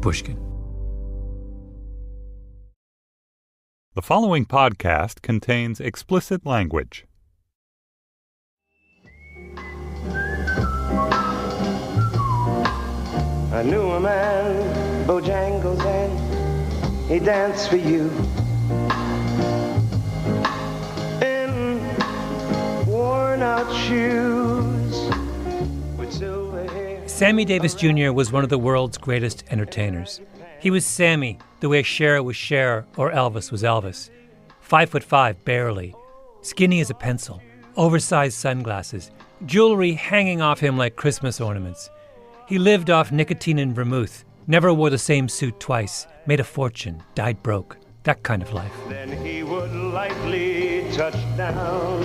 Pushkin. The following podcast contains explicit language. I knew a man, Bojangles, and he danced for you in worn-out shoes with silver hair. Sammy Davis Jr. was one of the world's greatest entertainers. He was Sammy, the way Cher was Cher or Elvis was Elvis. 5'5", barely, skinny as a pencil, oversized sunglasses, jewelry hanging off him like Christmas ornaments. He lived off nicotine and vermouth, never wore the same suit twice, made a fortune, died broke, that kind of life. Then he would lightly touch down.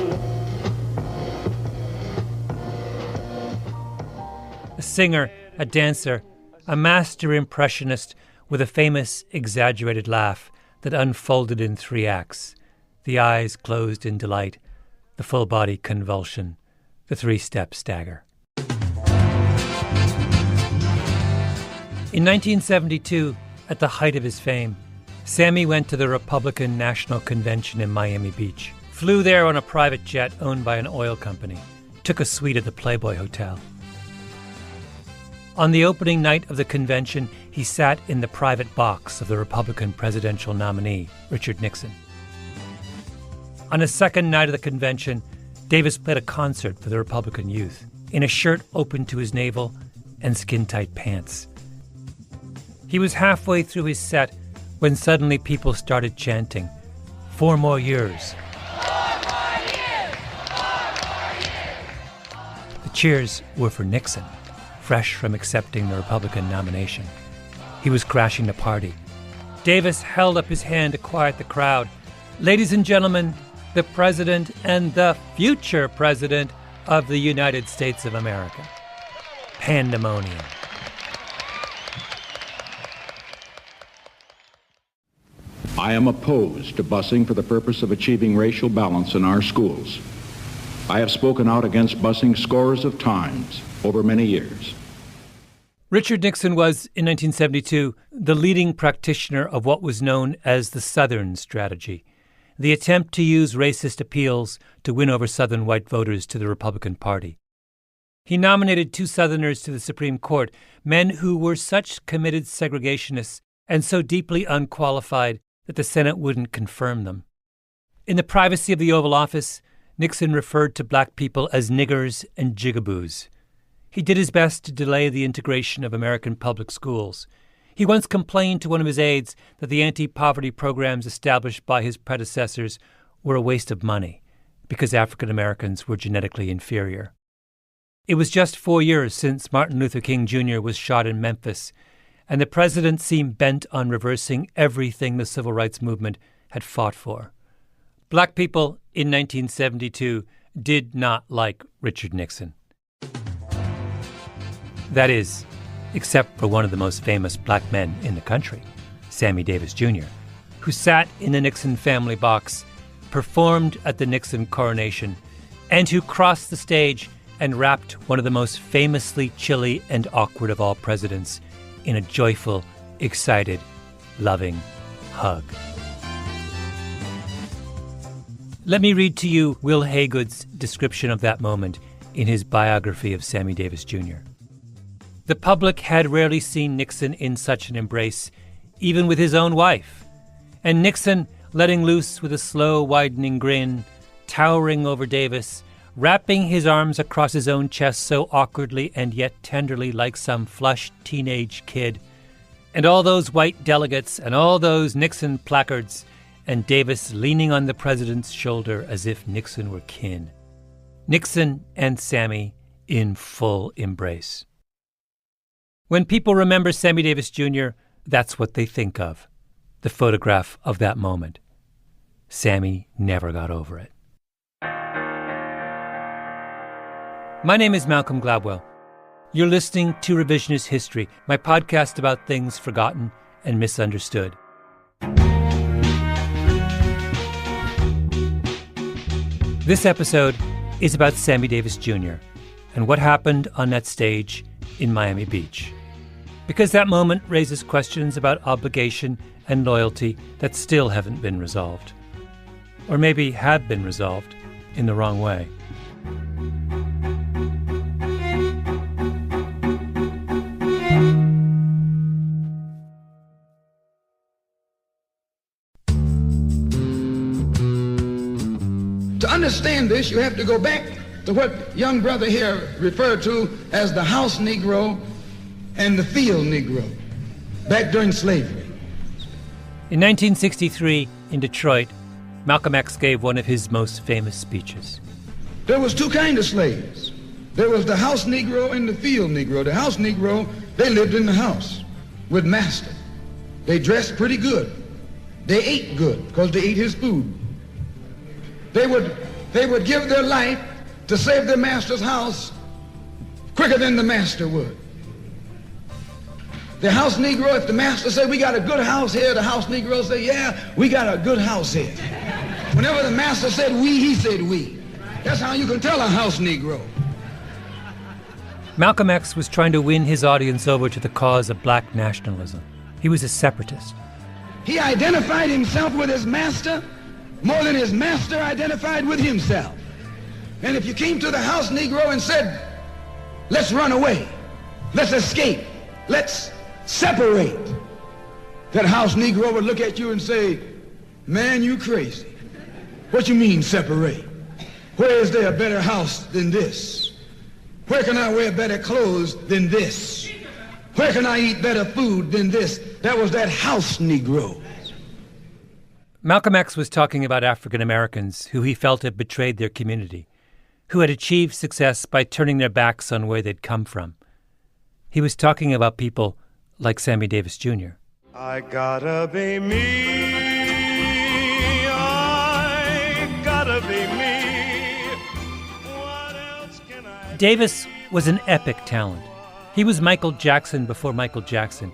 A singer, a dancer, a master impressionist with a famous, exaggerated laugh that unfolded in 3 acts. The eyes closed in delight, the full body convulsion, the 3-step stagger. In 1972, at the height of his fame, Sammy went to the Republican National Convention in Miami Beach, flew there on a private jet owned by an oil company, took a suite at the Playboy Hotel. On the opening night of the convention, he sat in the private box of the Republican presidential nominee, Richard Nixon. On his second night of the convention, Davis played a concert for the Republican youth, in a shirt open to his navel and skin-tight pants. He was halfway through his set when suddenly people started chanting, 4 more years. 4 more years! 4 more years! The cheers were for Nixon, fresh from accepting the Republican nomination. He was crashing the party. Davis held up his hand to quiet the crowd. Ladies and gentlemen, the President and the future President of the United States of America. Pandemonium. I am opposed to busing for the purpose of achieving racial balance in our schools. I have spoken out against busing scores of times over many years. Richard Nixon was, in 1972, the leading practitioner of what was known as the Southern strategy, the attempt to use racist appeals to win over Southern white voters to the Republican Party. He nominated 2 Southerners to the Supreme Court, men who were such committed segregationists and so deeply unqualified that the Senate wouldn't confirm them. In the privacy of the Oval Office, Nixon referred to black people as niggers and jigaboos. He did his best to delay the integration of American public schools. He once complained to one of his aides that the anti-poverty programs established by his predecessors were a waste of money because African Americans were genetically inferior. It was just 4 years since Martin Luther King Jr. was shot in Memphis, and the president seemed bent on reversing everything the civil rights movement had fought for. Black people in 1972 did not like Richard Nixon. That is, except for one of the most famous black men in the country, Sammy Davis Jr., who sat in the Nixon family box, performed at the Nixon coronation, and who crossed the stage and wrapped one of the most famously chilly and awkward of all presidents in a joyful, excited, loving hug. Let me read to you Will Haygood's description of that moment in his biography of Sammy Davis Jr. The public had rarely seen Nixon in such an embrace, even with his own wife. And Nixon, letting loose with a slow, widening grin, towering over Davis, wrapping his arms across his own chest so awkwardly and yet tenderly like some flushed teenage kid. And all those white delegates and all those Nixon placards, and Davis leaning on the president's shoulder as if Nixon were kin. Nixon and Sammy in full embrace. When people remember Sammy Davis Jr., that's what they think of, the photograph of that moment. Sammy never got over it. My name is Malcolm Gladwell. You're listening to Revisionist History, my podcast about things forgotten and misunderstood. This episode is about Sammy Davis Jr. and what happened on that stage in Miami Beach. Because that moment raises questions about obligation and loyalty that still haven't been resolved. Or maybe have been resolved in the wrong way. To understand this, you have to go back to what young brother here referred to as the house Negro and the field Negro, back during slavery. In 1963, in Detroit, Malcolm X gave one of his most famous speeches. There was two kinds of slaves. There was the house Negro and the field Negro. The house Negro, they lived in the house with master. They dressed pretty good. They ate good because they ate his food. They would give their life to save their master's house quicker than the master would. The house Negro, if the master said, we got a good house here, the house Negro say, yeah, we got a good house here. Whenever the master said we, he said we. That's how you can tell a house Negro. Malcolm X was trying to win his audience over to the cause of black nationalism. He was a separatist. He identified himself with his master more than his master identified with himself. And if you came to the house Negro and said, let's run away, let's escape, let's separate, that house Negro would look at you and say, man, you crazy. What you mean separate? Where is there a better house than this? Where can I wear better clothes than this? Where can I eat better food than this? That was that house Negro. Malcolm X was talking about African Americans who he felt had betrayed their community, who had achieved success by turning their backs on where they'd come from. He was talking about people like Sammy Davis Jr. I gotta be me. I gotta be me. What else can I... Davis was an epic talent. He was Michael Jackson before Michael Jackson.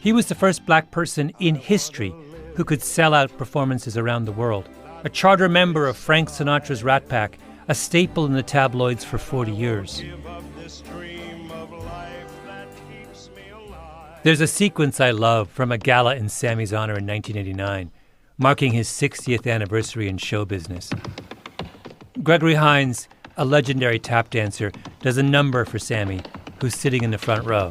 He was the first black person in history who could sell out performances around the world, a charter member of Frank Sinatra's Rat Pack, a staple in the tabloids for 40 years. There's a sequence I love from a gala in Sammy's honor in 1989, marking his 60th anniversary in show business. Gregory Hines, a legendary tap dancer, does a number for Sammy, who's sitting in the front row.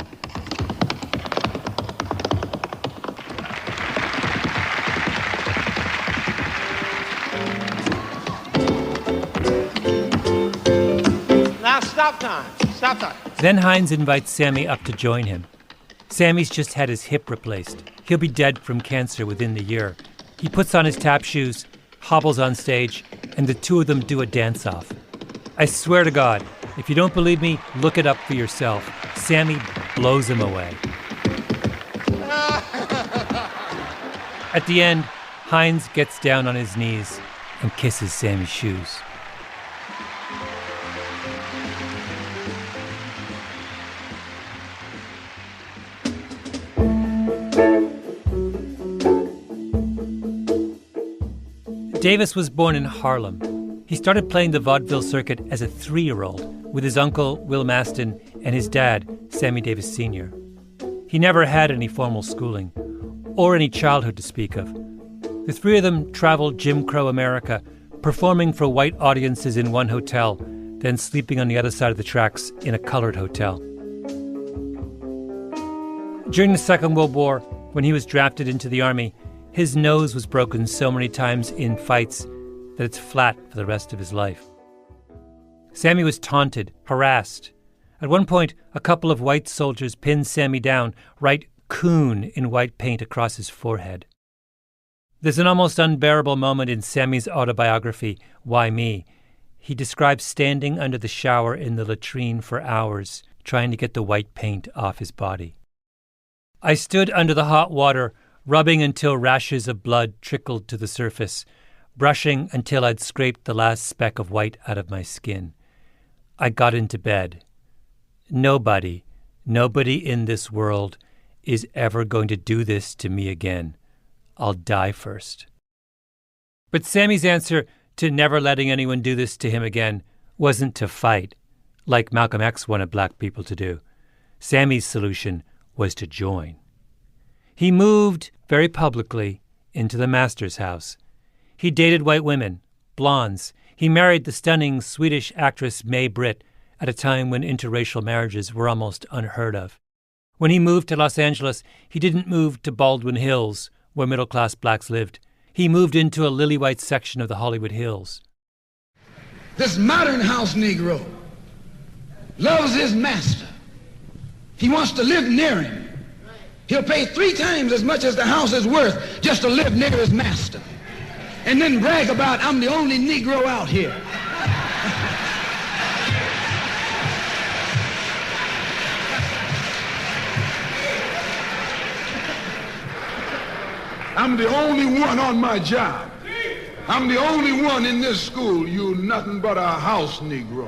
Stop time. Then Hines invites Sammy up to join him. Sammy's just had his hip replaced. He'll be dead from cancer within the year. He puts on his tap shoes, hobbles on stage, and the two of them do a dance-off. I swear to God, if you don't believe me, look it up for yourself. Sammy blows him away. At the end, Hines gets down on his knees and kisses Sammy's shoes. Davis was born in Harlem. He started playing the vaudeville circuit as a 3-year-old with his uncle, Will Maston, and his dad, Sammy Davis Sr. He never had any formal schooling or any childhood to speak of. The three of them traveled Jim Crow America, performing for white audiences in one hotel, then sleeping on the other side of the tracks in a colored hotel. During the Second World War, when he was drafted into the Army, his nose was broken so many times in fights that it's flat for the rest of his life. Sammy was taunted, harassed. At one point, a couple of white soldiers pinned Sammy down, write "coon" in white paint across his forehead. There's an almost unbearable moment in Sammy's autobiography, Why Me? He describes standing under the shower in the latrine for hours, trying to get the white paint off his body. I stood under the hot water, rubbing until rashes of blood trickled to the surface, brushing until I'd scraped the last speck of white out of my skin. I got into bed. Nobody in this world is ever going to do this to me again. I'll die first. But Sammy's answer to never letting anyone do this to him again wasn't to fight, like Malcolm X wanted black people to do. Sammy's solution was to join. He moved very publicly into the master's house. He dated white women, blondes. He married the stunning Swedish actress May Britt at a time when interracial marriages were almost unheard of. When he moved to Los Angeles, he didn't move to Baldwin Hills, where middle-class blacks lived. He moved into a lily-white section of the Hollywood Hills. This modern house Negro loves his master. He wants to live near him. He'll pay 3 times as much as the house is worth just to live near his master. And then brag about, I'm the only Negro out here. I'm the only one on my job. I'm the only one in this school. You nothing but a house Negro.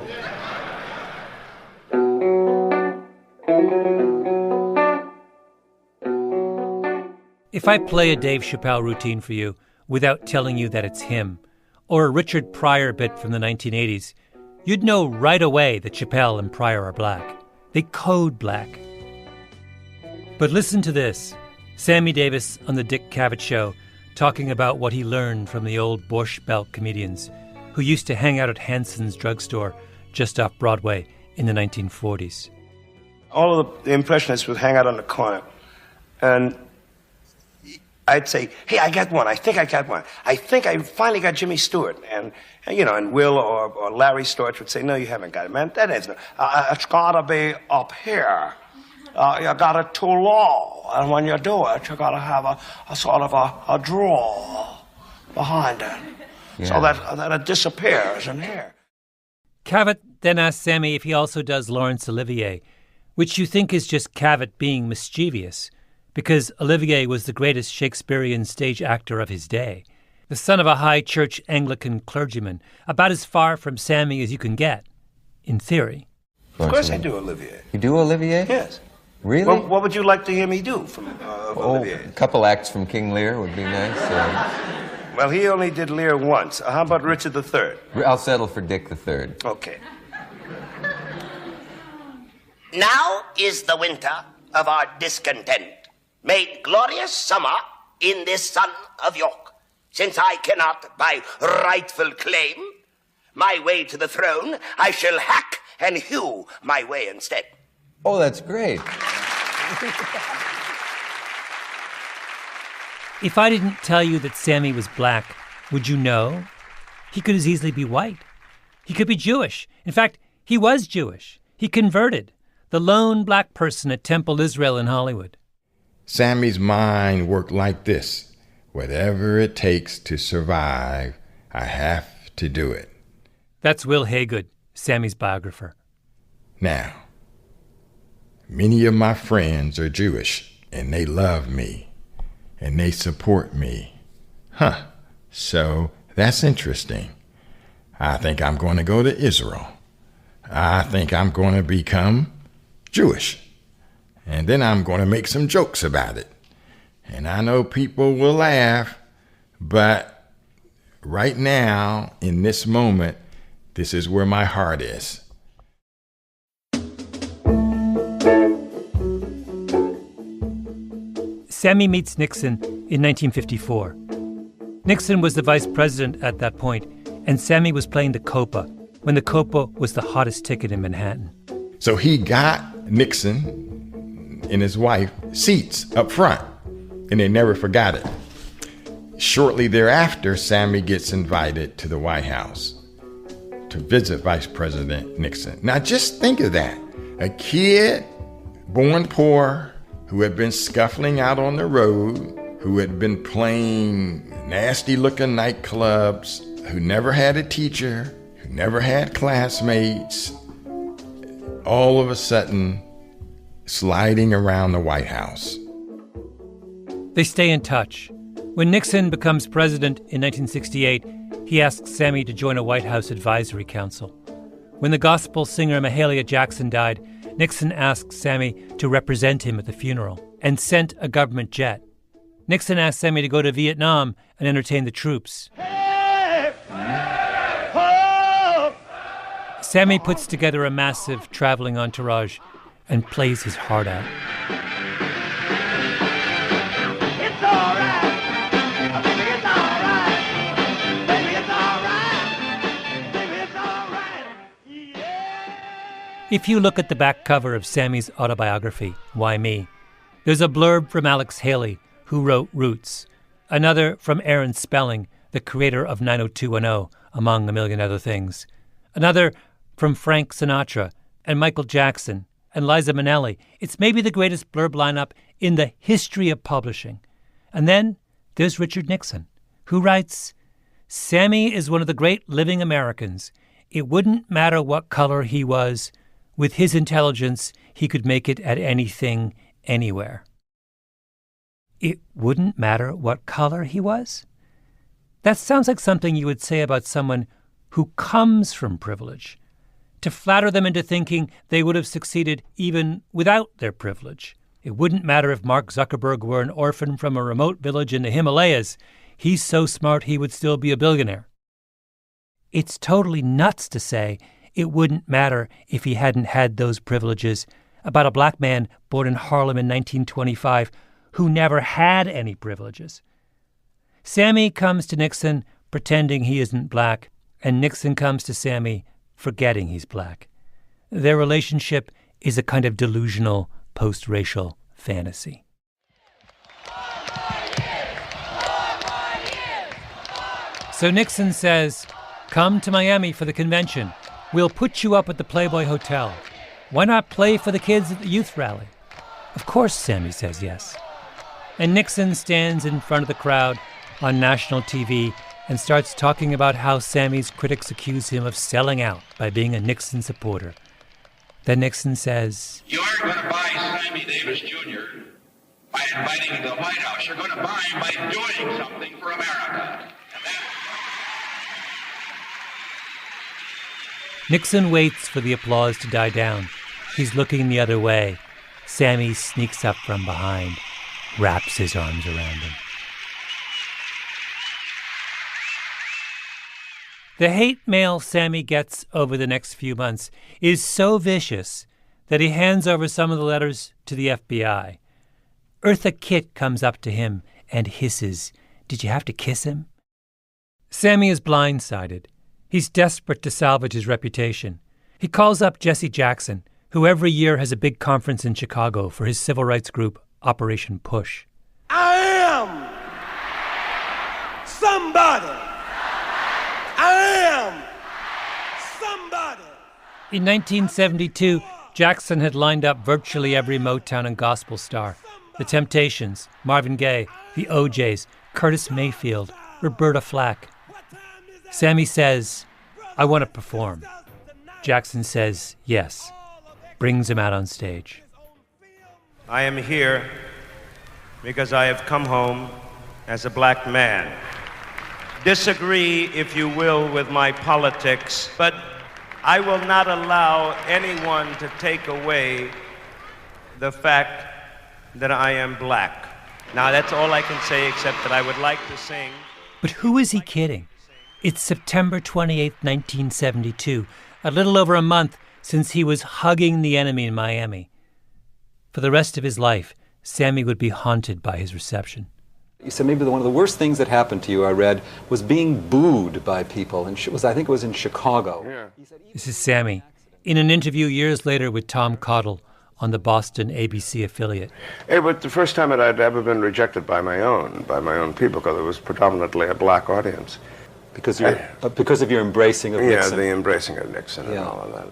If I play a Dave Chappelle routine for you without telling you that it's him, or a Richard Pryor bit from the 1980s, you'd know right away that Chappelle and Pryor are black. They code black. But listen to this. Sammy Davis on the Dick Cavett Show talking about what he learned from the old Borscht Belt comedians who used to hang out at Hanson's drugstore just off Broadway in the 1940s. All of the impressionists would hang out on the corner, and I'd say, hey, I got one. I think I got one. I think I finally got Jimmy Stewart. And Will or Larry Storch would say, no, you haven't got it, man. That isn't. It's got to be up here. You got it too low. And when you do it, you got to have a sort of a draw behind it, so that it disappears in here. Cavett then asked Sammy if he also does Laurence Olivier, which you think is just Cavett being mischievous, because Olivier was the greatest Shakespearean stage actor of his day, the son of a high church Anglican clergyman, about as far from Sammy as you can get, in theory. Of course I do Olivier. You do Olivier? Yes. Really? Well, what would you like to hear me do from Olivier? A couple acts from King Lear would be nice. Well, he only did Lear once. How about Richard III? I'll settle for Dick III. Okay. Now is the winter of our discontent, made glorious summer in this son of York, since I cannot by rightful claim my way to the throne, I shall hack and hew my way instead. Oh, that's great. If I didn't tell you that Sammy was black, would you know? He could as easily be white. He could be Jewish. In fact, he was Jewish. He converted. The lone black person at Temple Israel in Hollywood. Sammy's mind worked like this. Whatever it takes to survive, I have to do it. That's Will Haygood, Sammy's biographer. Now, many of my friends are Jewish, and they love me, and they support me. So that's interesting. I think I'm going to go to Israel. I think I'm going to become Jewish. And then I'm going to make some jokes about it. And I know people will laugh, but right now, in this moment, this is where my heart is. Sammy meets Nixon in 1954. Nixon was the vice president at that point, and Sammy was playing the Copa when the Copa was the hottest ticket in Manhattan. So he got Nixon and his wife seats up front, and they never forgot it. Shortly thereafter, Sammy gets invited to the White House to visit Vice President Nixon. Now just think of that. A kid born poor who had been scuffling out on the road, who had been playing nasty-looking nightclubs, who never had a teacher, who never had classmates, all of a sudden sliding around the White House. They stay in touch. When Nixon becomes president in 1968, he asks Sammy to join a White House advisory council. When the gospel singer Mahalia Jackson died, Nixon asked Sammy to represent him at the funeral and sent a government jet. Nixon asked Sammy to go to Vietnam and entertain the troops. Sammy puts together a massive traveling entourage and plays his heart out. If you look at the back cover of Sammy's autobiography, Why Me?, there's a blurb from Alex Haley, who wrote Roots, another from Aaron Spelling, the creator of 90210, among a million other things, another from Frank Sinatra and Michael Jackson and Liza Minnelli. It's maybe the greatest blurb lineup in the history of publishing. And then there's Richard Nixon, who writes, Sammy is one of the great living Americans. It wouldn't matter what color he was. With his intelligence, he could make it at anything, anywhere. It wouldn't matter what color he was? That sounds like something you would say about someone who comes from privilege, to flatter them into thinking they would have succeeded even without their privilege. It wouldn't matter if Mark Zuckerberg were an orphan from a remote village in the Himalayas. He's so smart he would still be a billionaire. It's totally nuts to say it wouldn't matter if he hadn't had those privileges about a black man born in Harlem in 1925 who never had any privileges. Sammy comes to Nixon pretending he isn't black, and Nixon comes to Sammy forgetting he's black. Their relationship is a kind of delusional post-racial fantasy. So Nixon says, come to Miami for the convention. We'll put you up at the Playboy Hotel. Why not play for the kids at the youth rally? Of course, Sammy says yes. And Nixon stands in front of the crowd on national TV and starts talking about how Sammy's critics accuse him of selling out by being a Nixon supporter. Then Nixon says, you aren't going to buy Sammy Davis Jr. by inviting him to the White House. You're going to buy him by doing something for America. Nixon waits for the applause to die down. He's looking the other way. Sammy sneaks up from behind, wraps his arms around him. The hate mail Sammy gets over the next few months is so vicious that he hands over some of the letters to the FBI. Eartha Kitt comes up to him and hisses, "Did you have to kiss him?" Sammy is blindsided. He's desperate to salvage his reputation. He calls up Jesse Jackson, who every year has a big conference in Chicago for his civil rights group, Operation Push. I am somebody. I am somebody. In 1972, Jackson had lined up virtually every Motown and gospel star. The Temptations, Marvin Gaye, the OJs, Curtis Mayfield, Roberta Flack. Sammy says, "I want to perform." Jackson says, yes. Brings him out on stage. I am here because I have come home as a black man. Disagree, if you will, with my politics, but I will not allow anyone to take away the fact that I am black. Now, that's all I can say, except that I would like to sing. But who is he kidding? It's September 28, 1972, a little over a month since he was hugging the enemy in Miami. For the rest of his life, Sammy would be haunted by his reception. You said maybe one of the worst things that happened to you, I read, was being booed by people. And I think it was in Chicago. Yeah. This is Sammy, in an interview years later with Tom Cottle on the Boston ABC affiliate. It was the first time that I'd ever been rejected by my own people, because it was predominantly a black audience. Because of your embracing of Nixon. Yeah, the embracing of Nixon and all of that.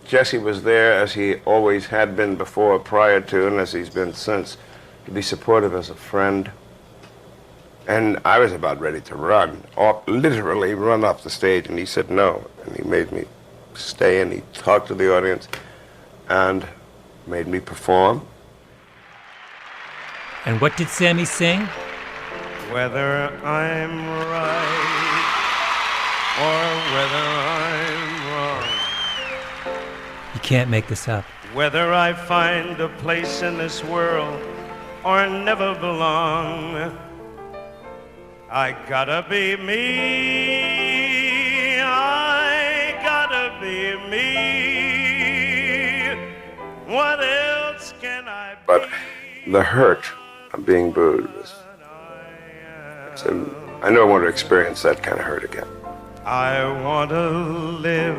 Jesse was there, as he always had been before, prior to, and as he's been since, to be supportive as a friend. And I was about ready to run, or literally run off the stage, and he said no. And he made me stay, and he talked to the audience, and made me perform. And what did Sammy sing? Whether I'm right or whether I'm wrong. You can't make this up. Whether I find a place in this world or never belong, I gotta be me. I gotta be me. What else can I be? But the hurt of being booed was... I never want to experience that kind of hurt again. I want to live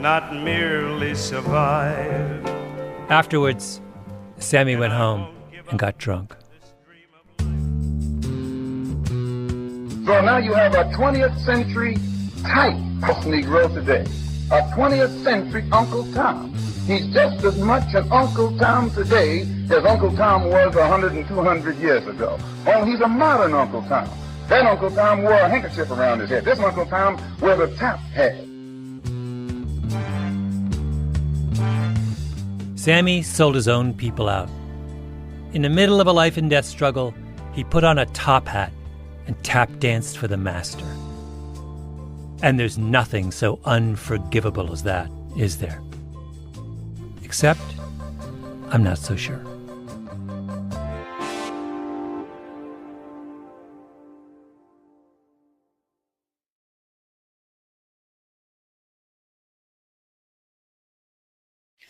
not merely survive. Afterwards, Sammy went home and got drunk. So now you have a 20th century type of Negro today. A 20th century Uncle Tom. He's just as much an Uncle Tom today as Uncle Tom was 100 and 200 years ago. Only he's a modern Uncle Tom. That Uncle Tom wore a handkerchief around his head. This Uncle Tom wears a top hat. Sammy sold his own people out. In the middle of a life and death struggle, he put on a top hat and tap danced for the master. And there's nothing so unforgivable as that, is there? Except, I'm not so sure.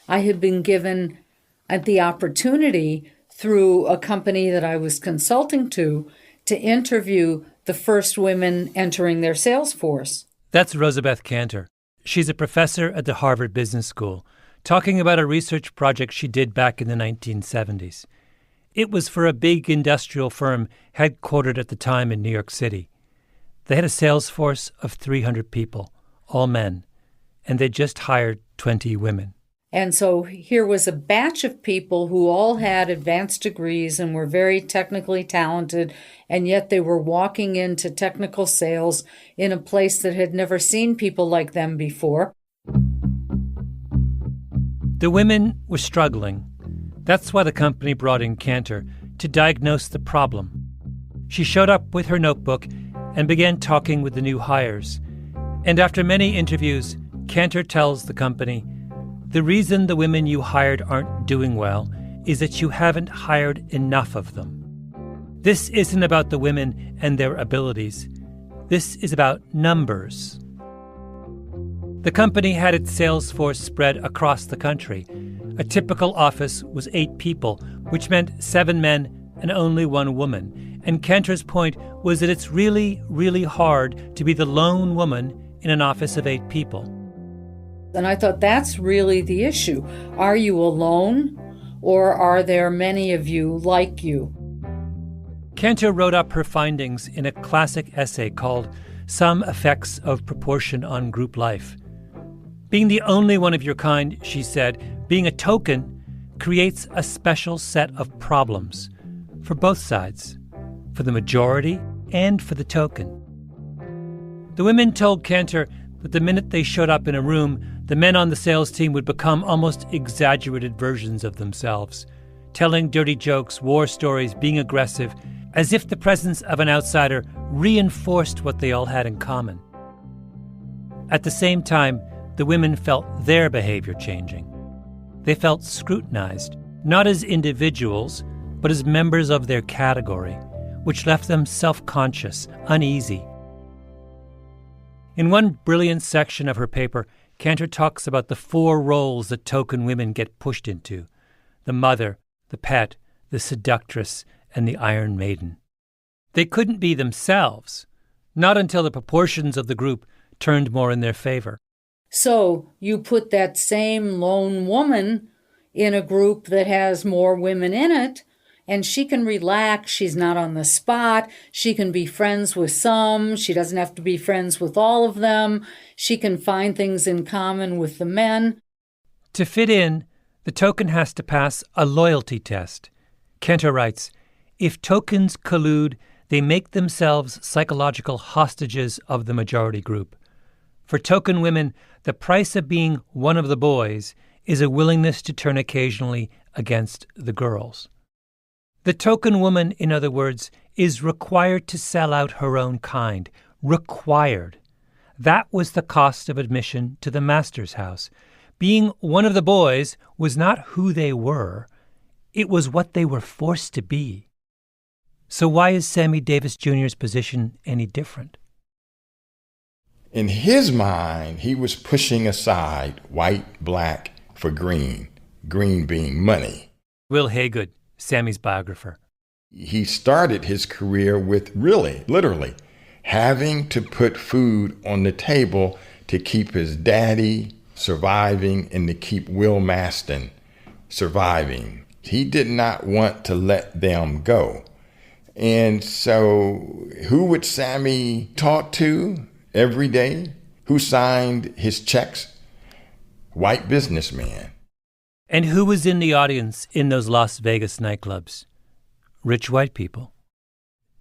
I had been given the opportunity through a company that I was consulting to interview the first women entering their sales force. That's Rosabeth Cantor. She's a professor at the Harvard Business School, talking about a research project she did back in the 1970s. It was for a big industrial firm headquartered at the time in New York City. They had a sales force of 300 people, all men, and they just hired 20 women. And so here was a batch of people who all had advanced degrees and were very technically talented, and yet they were walking into technical sales in a place that had never seen people like them before. The women were struggling. That's why the company brought in Cantor to diagnose the problem. She showed up with her notebook and began talking with the new hires. And after many interviews, Cantor tells the company, "The reason the women you hired aren't doing well is that you haven't hired enough of them. This isn't about the women and their abilities. This is about numbers." The company had its sales force spread across the country. A typical office was 8 people, which meant 7 men and only 1 woman. And Cantor's point was that it's really, really hard to be the lone woman in an office of 8 people. And I thought, that's really the issue. Are you alone, or are there many of you like you? Cantor wrote up her findings in a classic essay called Some Effects of Proportion on Group Life. Being the only one of your kind, she said, being a token, creates a special set of problems for both sides, for the majority and for the token. The women told Cantor that the minute they showed up in a room, the men on the sales team would become almost exaggerated versions of themselves, telling dirty jokes, war stories, being aggressive, as if the presence of an outsider reinforced what they all had in common. At the same time, the women felt their behavior changing. They felt scrutinized, not as individuals, but as members of their category, which left them self-conscious, uneasy. In one brilliant section of her paper, Cantor talks about the 4 roles that token women get pushed into: the mother, the pet, the seductress, and the Iron Maiden. They couldn't be themselves, not until the proportions of the group turned more in their favor. So you put that same lone woman in a group that has more women in it, and she can relax. She's not on the spot. She can be friends with some. She doesn't have to be friends with all of them. She can find things in common with the men. To fit in, the token has to pass a loyalty test. Cantor writes, "If tokens collude, they make themselves psychological hostages of the majority group. For token women, the price of being one of the boys is a willingness to turn occasionally against the girls." The token woman, in other words, is required to sell out her own kind. Required. That was the cost of admission to the master's house. Being one of the boys was not who they were. It was what they were forced to be. So why is Sammy Davis Jr.'s position any different? In his mind, he was pushing aside white, black for green, green being money. Will Haygood, Sammy's biographer. He started his career with literally, having to put food on the table to keep his daddy surviving and to keep Will Maston surviving. He did not want to let them go. And so who would Sammy talk to every day? Who signed his checks? White businessman. And who was in the audience in those Las Vegas nightclubs? Rich white people.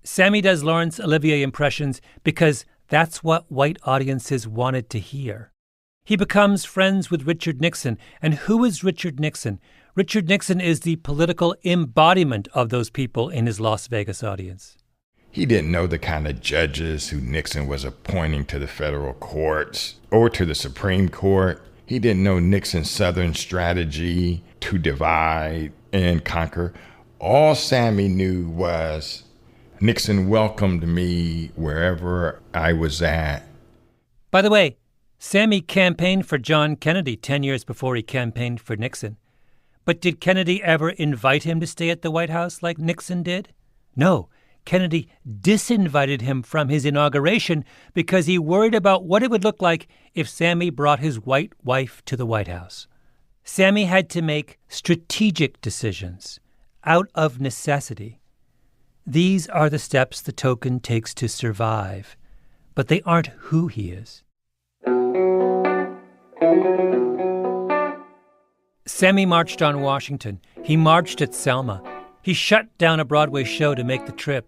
Sammy does Laurence Olivier impressions because that's what white audiences wanted to hear. He becomes friends with Richard Nixon. And who is Richard Nixon? Richard Nixon is the political embodiment of those people in his Las Vegas audience. He didn't know the kind of judges who Nixon was appointing to the federal courts or to the Supreme Court. He didn't know Nixon's Southern strategy to divide and conquer. All Sammy knew was Nixon welcomed me wherever I was at. By the way, Sammy campaigned for John Kennedy 10 years before he campaigned for Nixon. But did Kennedy ever invite him to stay at the White House like Nixon did? No. Kennedy disinvited him from his inauguration because he worried about what it would look like if Sammy brought his white wife to the White House. Sammy had to make strategic decisions out of necessity. These are the steps the token takes to survive, but they aren't who he is. Sammy marched on Washington. He marched at Selma. He shut down a Broadway show to make the trip.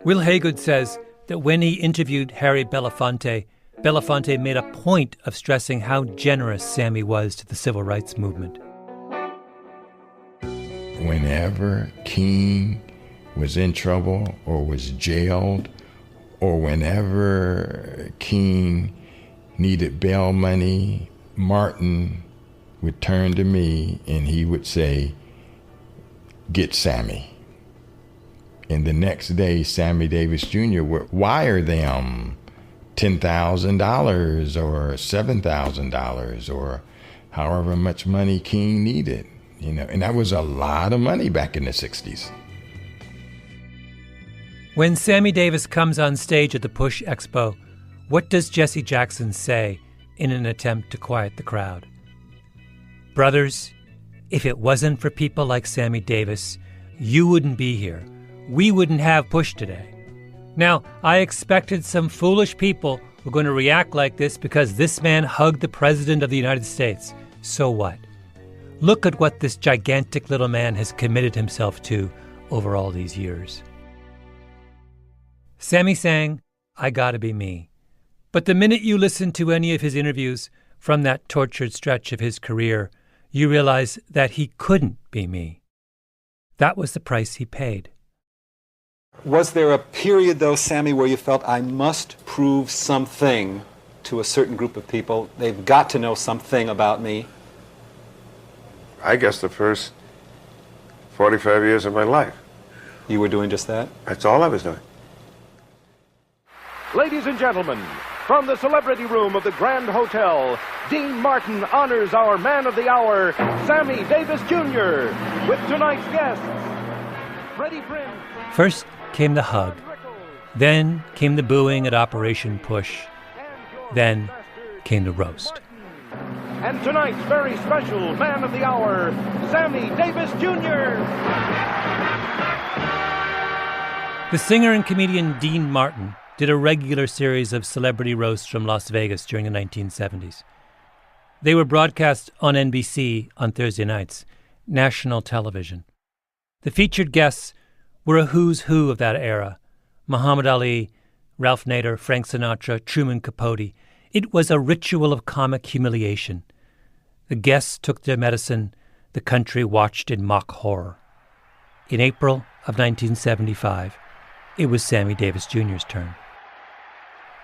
Will Haygood says that when he interviewed Harry Belafonte, Belafonte made a point of stressing how generous Sammy was to the civil rights movement. Whenever King was in trouble or was jailed, or whenever King needed bail money, Martin would turn to me and he would say, "Get Sammy." And the next day, Sammy Davis Jr. would wire them $10,000 or $7,000 or however much money King needed, and that was a lot of money back in the 60s. When Sammy Davis comes on stage at the Push Expo, what does Jesse Jackson say in an attempt to quiet the crowd? Brothers, if it wasn't for people like Sammy Davis, you wouldn't be here. We wouldn't have Push today. Now, I expected some foolish people were going to react like this because this man hugged the President of the United States. So what? Look at what this gigantic little man has committed himself to over all these years. Sammy sang, "I Gotta Be Me." But the minute you listen to any of his interviews from that tortured stretch of his career, you realize that he couldn't be me. That was the price he paid. Was there a period, though, Sammy, where you felt, I must prove something to a certain group of people? They've got to know something about me. I guess the first 45 years of my life. You were doing just that? That's all I was doing. Ladies and gentlemen, from the celebrity room of the Grand Hotel, Dean Martin honors our man of the hour, Sammy Davis Jr., with tonight's guests, Freddie Prinze. First came the hug. Then came the booing at Operation Push. Then came the roast. And tonight's very special man of the hour, Sammy Davis Jr. The singer and comedian Dean Martin did a regular series of celebrity roasts from Las Vegas during the 1970s. They were broadcast on NBC on Thursday nights, national television. The featured guests were a who's who of that era: Muhammad Ali, Ralph Nader, Frank Sinatra, Truman Capote. It was a ritual of comic humiliation. The guests took their medicine. The country watched in mock horror. In April of 1975, it was Sammy Davis Jr.'s turn.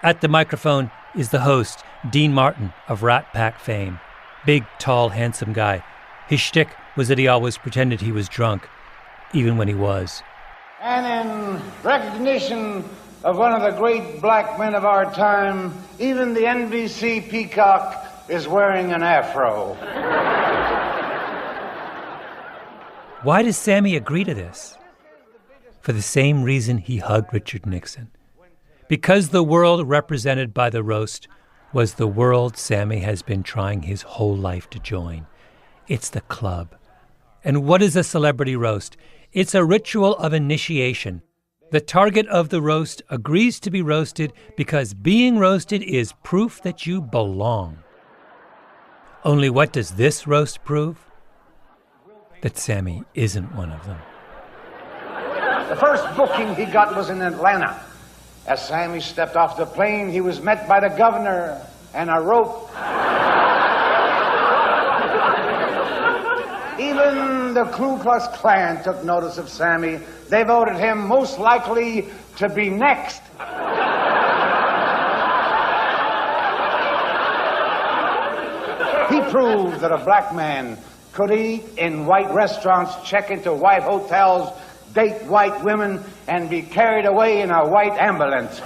At the microphone is the host, Dean Martin of Rat Pack fame. Big, tall, handsome guy. His shtick was that he always pretended he was drunk, even when he was. And in recognition of one of the great black men of our time, even the NBC peacock is wearing an afro. Why does Sammy agree to this? For the same reason he hugged Richard Nixon. Because the world represented by the roast was the world Sammy has been trying his whole life to join. It's the club. And what is a celebrity roast? It's a ritual of initiation. The target of the roast agrees to be roasted because being roasted is proof that you belong. Only what does this roast prove? That Sammy isn't one of them. The first booking he got was in Atlanta. As Sammy stepped off the plane, he was met by the governor and a rope. Even the Ku Klux Klan took notice of Sammy. They voted him most likely to be next. He proved that a black man could eat in white restaurants, check into white hotels, date white women, and be carried away in a white ambulance.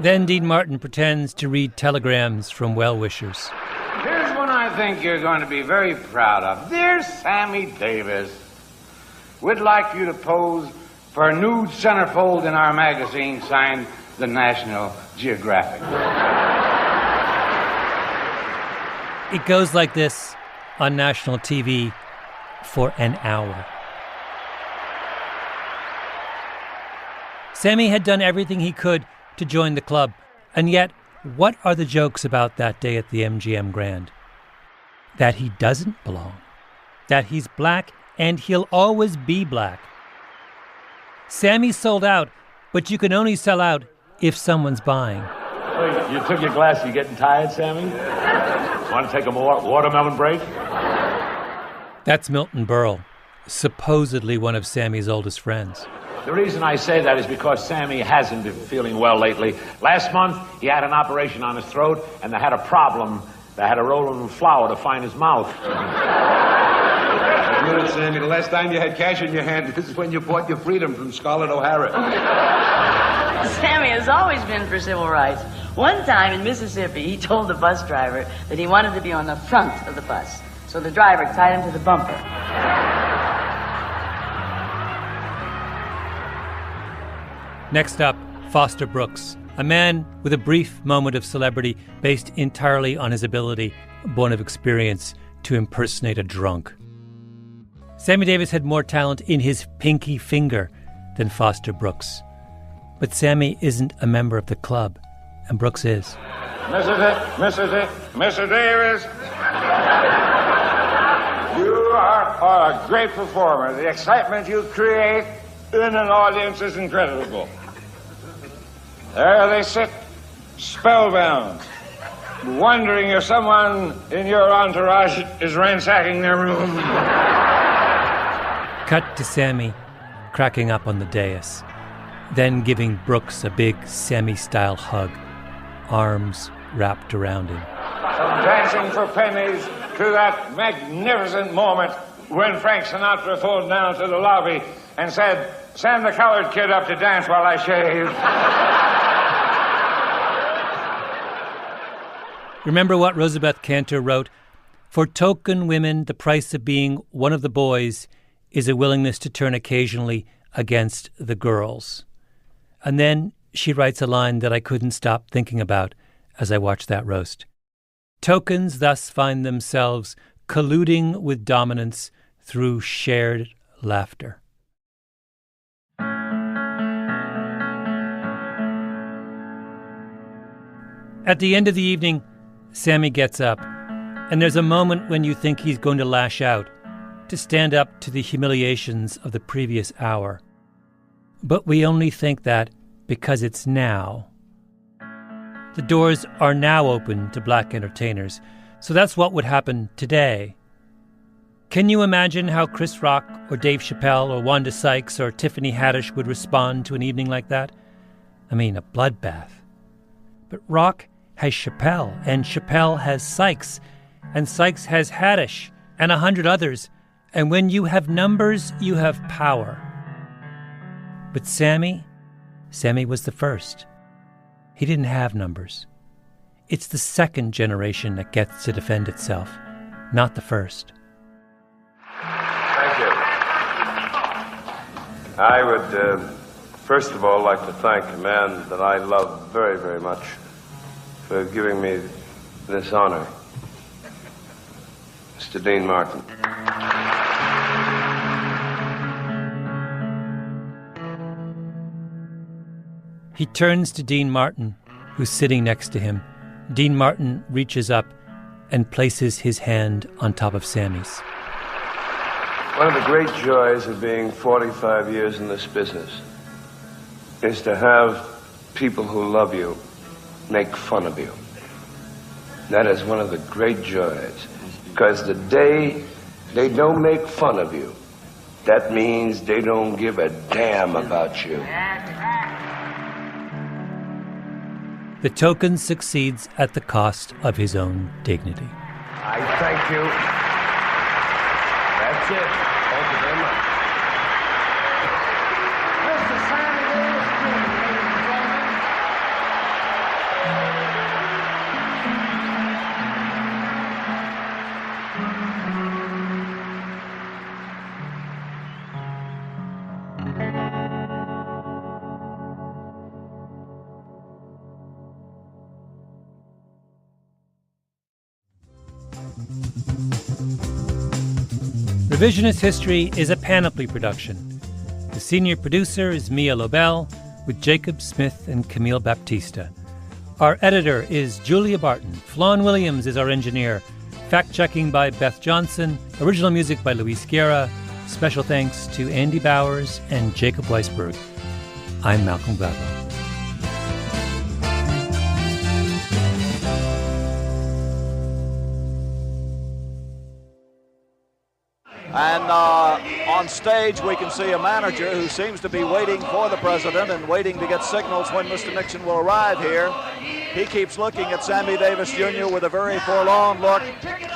Then Dean Martin pretends to read telegrams from well-wishers. Here's one I think you're going to be very proud of. Dear Sammy Davis, we'd like you to pose for a nude centerfold in our magazine signed the National Geographic. It goes like this on national TV for an hour. Sammy had done everything he could to join the club, and yet, what are the jokes about that day at the MGM Grand? That he doesn't belong. That he's black, and he'll always be black. Sammy sold out, but you can only sell out if someone's buying. Wait, you took your glass. You getting tired, Sammy? Want to take a watermelon break? That's Milton Berle, supposedly one of Sammy's oldest friends. The reason I say that is because Sammy hasn't been feeling well lately. Last month, he had an operation on his throat, and they had a problem. They had to roll him in flour to find his mouth. Admit it, Sammy, the last time you had cash in your hand, this is when you bought your freedom from Scarlett O'Hara. Sammy has always been for civil rights. One time in Mississippi, he told the bus driver that he wanted to be on the front of the bus. So the driver tied him to the bumper. Next up, Foster Brooks, a man with a brief moment of celebrity based entirely on his ability, born of experience, to impersonate a drunk. Sammy Davis had more talent in his pinky finger than Foster Brooks. But Sammy isn't a member of the club, and Brooks is. Mr. Davis, you are a great performer. The excitement you create in an audience is incredible. There they sit, spellbound, wondering if someone in your entourage is ransacking their room. Cut to Sammy cracking up on the dais, then giving Brooks a big Sammy-style hug, arms wrapped around him. Dancing for pennies to that magnificent moment when Frank Sinatra phoned down to the lobby and said, "Send the colored kid up to dance while I shave." Remember what Rosabeth Cantor wrote? For token women, the price of being one of the boys is a willingness to turn occasionally against the girls. And then she writes a line that I couldn't stop thinking about as I watched that roast. Tokens thus find themselves colluding with dominance through shared laughter. At the end of the evening, Sammy gets up, and there's a moment when you think he's going to lash out, to stand up to the humiliations of the previous hour. But we only think that because it's now. The doors are now open to black entertainers, so that's what would happen today. Can you imagine how Chris Rock or Dave Chappelle or Wanda Sykes or Tiffany Haddish would respond to an evening like that? I mean, a bloodbath. But Rock has Chappelle, and Chappelle has Sykes, and Sykes has Haddish, and 100 others. And when you have numbers, you have power. But Sammy was the first. He didn't have numbers. It's the second generation that gets to defend itself, not the first. Thank you. I would First of all, I'd like to thank a man that I love very, very much for giving me this honor, Mr. Dean Martin. He turns to Dean Martin, who's sitting next to him. Dean Martin reaches up and places his hand on top of Sammy's. One of the great joys of being 45 years in this business is to have people who love you make fun of you. That is one of the great joys, because the day they don't make fun of you, that means they don't give a damn about you. The token succeeds at the cost of his own dignity. I thank you. That's it. Thank you very much. Mr. Sammy Davis Jr., ladies and gentlemen. Revisionist History is a Panoply production. The senior producer is Mia Lobel, with Jacob Smith and Camille Baptista. Our editor is Julia Barton. Flawn Williams is our engineer. Fact-checking by Beth Johnson. Original music by Luis Guerra. Special thanks to Andy Bowers and Jacob Weisberg. I'm Malcolm Gladwell. And on stage, we can see a manager who seems to be waiting for the president and waiting to get signals when Mr. Nixon will arrive here. He keeps looking at Sammy Davis Jr. with a very forlorn look,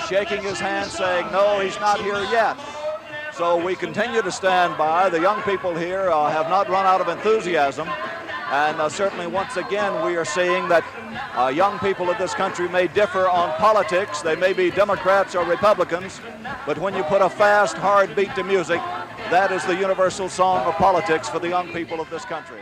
shaking his hand, saying, no, he's not here yet. So we continue to stand by. The young people here have not run out of enthusiasm. And certainly, once again, we are seeing that young people of this country may differ on politics. They may be Democrats or Republicans, but when you put a fast, hard beat to music, that is the universal song of politics for the young people of this country.